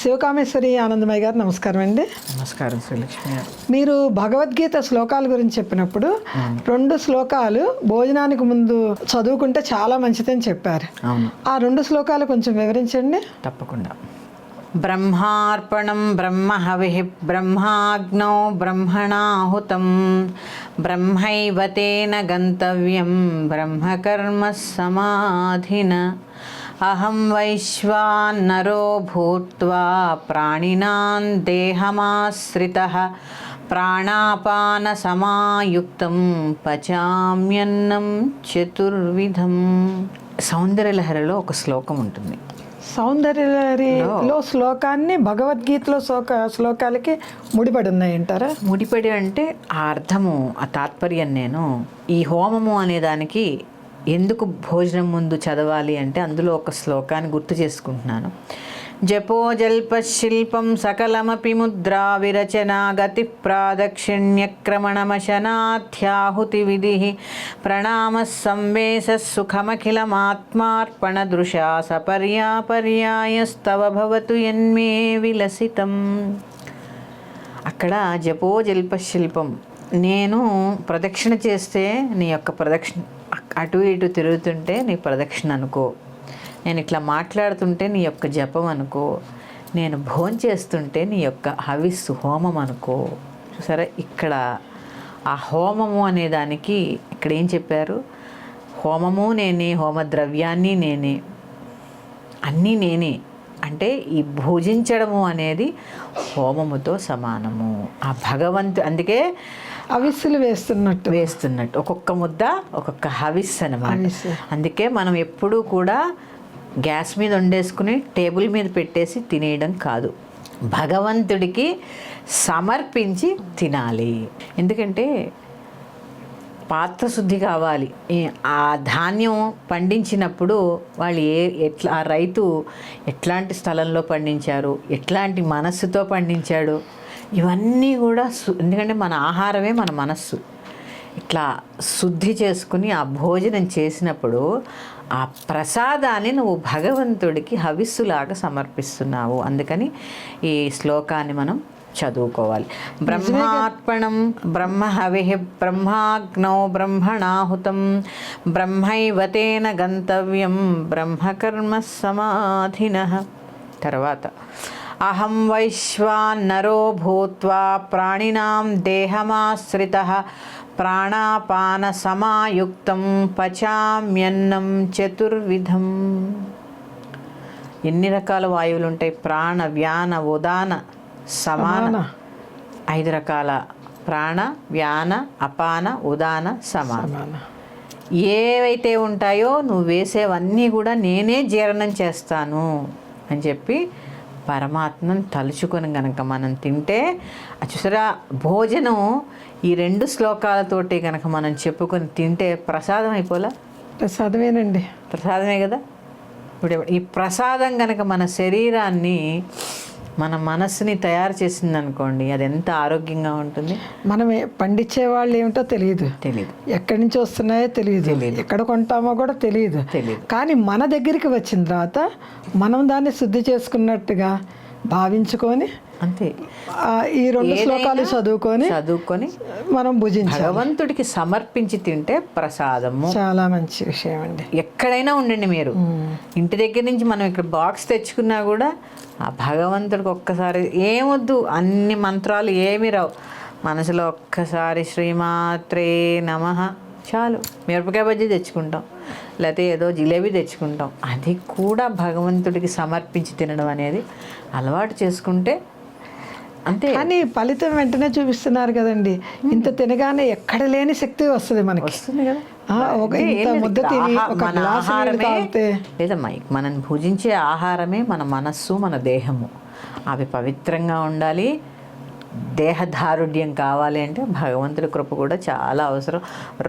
శివకామేశ్వరి ఆనందమయ్య గారు నమస్కారం అండి. నమస్కారం శ్రీలక్ష్మి గారు. మీరు భగవద్గీత శ్లోకాల గురించి చెప్పినప్పుడు 2 శ్లోకాలు భోజనానికి ముందు చదువుకుంటే చాలా మంచిదని చెప్పారు. అవును, ఆ 2 శ్లోకాలు కొంచెం వివరించండి. తప్పకుండా. బ్రహ్మార్పణం బ్రహ్మహవిః బ్రహ్మాగ్నౌ బ్రహ్మణాహుతం బ్రహ్మైవ తేన గంతవ్యం బ్రహ్మకర్మ సమాధిన అహం వైశ్వానరో భూత్వా ప్రాణినాం దేహమాశ్రితః ప్రాణాపాన సమాయుక్తం పచామ్యన్నం చతుర్విధం. సౌందర్యలహరిలో ఒక శ్లోకం ఉంటుంది. సౌందర్యలహరిలో శ్లోకాన్ని భగవద్గీతలో శ్లోకాలకి ముడిపడి ఉన్నాయంటారా? ముడిపడి అంటే ఆ అర్థము, ఆ తాత్పర్యం నేను ఈ హోమము అనేదానికి ఎందుకు భోజనం ముందు చదవాలి అంటే అందులో ఒక శ్లోకాన్ని గుర్తు చేసుకుంటున్నాను. జపో జల్పశిల్పం సకలమపి ముద్రా విరచనా గతి ప్రాదక్షిణ్యక్రమణమశనాథ్యాహుతి విధి ప్రణామ సంవేశ సుఖమఖిలమాత్మార్పణ దృశా సపర్యాపర్యాయస్తవ భవతు యన్మే విలసితం. అక్కడ జపో జల్పశిల్పం, నేను ప్రదక్షిణ చేస్తే నీ యొక్క ప్రదక్షిణ, అటు ఇటు తిరుగుతుంటే నీ ప్రదక్షిణ అనుకో, నేను ఇట్లా మాట్లాడుతుంటే నీ యొక్క జపం అనుకో, నేను భోంచేస్తుంటే నీ యొక్క హవిస్సు హోమం అనుకో. చూసారా, ఇక్కడ ఆ హోమము అనేదానికి ఇక్కడ ఏం చెప్పారు? హోమము నేనే, హోమ ద్రవ్యాన్ని నేనే, అన్నీ నేనే. అంటే ఈ భోజించడము అనేది హోమముతో సమానము. ఆ అందుకే హవిస్సులు వేస్తున్నట్టు ఒక్కొక్క ముద్ద ఒక్కొక్క హవిస్ అన్నమాట. అందుకే మనం ఎప్పుడూ కూడా గ్యాస్ మీద వండేసుకుని టేబుల్ మీద పెట్టేసి తినేయడం కాదు, భగవంతుడికి సమర్పించి తినాలి. ఎందుకంటే పాత్ర శుద్ధి కావాలి. ఆ ధాన్యం పండించినప్పుడు వాళ్ళు ఎట్లా, ఆ రైతు ఎట్లాంటి స్థలంలో పండించారు, ఎట్లాంటి మనస్సుతో పండించాడు, ఇవన్నీ కూడా ఎందుకంటే మన ఆహారమే మన మనస్సు. ఇట్లా శుద్ధి చేసుకుని ఆ భోజనం చేసినప్పుడు ఆ ప్రసాదాన్ని నువ్వు భగవంతుడికి హవిస్సులాగా సమర్పిస్తున్నావు. అందుకని ఈ శ్లోకాన్ని మనం చదువుకోవాలి. బ్రహ్మార్పణం బ్రహ్మహవిః బ్రహ్మాగ్నౌ బ్రహ్మణాహుతం బ్రహ్మైవ తేన గంతవ్యం బ్రహ్మకర్మ సమాధినః. తర్వాత అహం వైశ్వానరో భూత్వా ప్రాణినాం దేహమాశ్రితః ప్రాణాపాన సమాయుక్తం పచామ్యన్నం చతుర్విధం. ఎన్ని రకాల వాయువులు ఉంటాయి? ప్రాణ వ్యాన ఉదాన సమాన. 5 రకాల ప్రాణ వ్యాన అపాన ఉదాన సమాన. ఏవైతే ఉంటాయో నువ్వు వేసేవన్నీ కూడా నేనే జీర్ణం చేస్తాను అని చెప్పి పరమాత్మను తలుచుకొని గనక మనం తింటే, చూసారా, భోజనం ఈ 2 శ్లోకాలతోటి గనక మనం చెప్పుకొని తింటే ప్రసాదం అయిపోలా? ప్రసాదమేనండి, ప్రసాదమే కదా. ఇప్పుడు ఈ ప్రసాదం గనక మన శరీరాన్ని, మన మనస్సుని తయారు చేసింది అనుకోండి, అది ఎంత ఆరోగ్యంగా ఉంటుంది. మనమే పండించే వాళ్ళు ఏమిటో తెలియదు, ఎక్కడి నుంచి వస్తున్నాయో తెలియదు, ఎక్కడ కొంటామో కూడా తెలియదు. కానీ మన దగ్గరికి వచ్చిన తర్వాత మనం దాన్ని శుద్ధి చేసుకున్నట్టుగా భావించుకొని అంతే ఈ 2 శ్లోకాలు చదువుకొని మనం భుజించాలి. భగవంతుడికి సమర్పించి తింటే ప్రసాదము చాలా మంచి విషయం అండి. ఎక్కడైనా ఉండండి మీరు, ఇంటి దగ్గర నుంచి మనం ఇక్కడ బాక్స్ తెచ్చుకున్నా కూడా ఆ భగవంతుడికి ఒక్కసారి ఏమొద్దు, అన్ని మంత్రాలు ఏమి రావు, మనసులో ఒక్కసారి శ్రీమాత్రే నమః చాలు. మిరపకాయ బజ్జీ తెచ్చుకుంటాం, లేకపోతే ఏదో జిలేబీ తెచ్చుకుంటాం, అది కూడా భగవంతుడికి సమర్పించి తినడం అనేది అలవాటు చేసుకుంటే అంతే. కానీ ఫలితం వెంటనే చూపిస్తున్నారు కదండి. ఇంత తినగానే ఎక్కడ లేని శక్తి వస్తుంది మనకి, వస్తుంది కదా. లేదమ్మా, మనం భుజించే ఆహారమే మన మనస్సు, మన దేహము, అవి పవిత్రంగా ఉండాలి. దేహదారుఢ్యం కావాలి అంటే భగవంతుడి కృప కూడా చాలా అవసరం.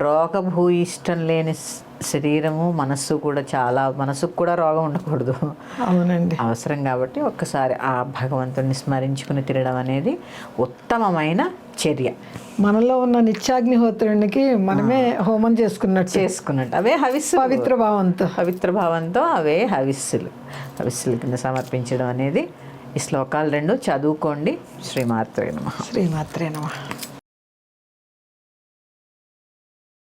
రోగభూయిష్టం లేని శరీరము, మనస్సు కూడా చాలా, మనసుకు కూడా రోగం ఉండకూడదు. అవునండి, అవసరం. కాబట్టి ఒక్కసారి ఆ భగవంతుడిని స్మరించుకుని తినడం అనేది ఉత్తమమైన చర్య. మనలో ఉన్న నిత్యాగ్నిహోత్రునికి మనమే హోమం చేసుకున్నట్టు అవే హవిస్సు. పవిత్ర భావంతో అవే హవిస్సుల కింద సమర్పించడం అనేది ఈ శ్లోకాలు రెండు చదువుకోండి. శ్రీమాత్రే నమః. శ్రీమాత్రే నమః.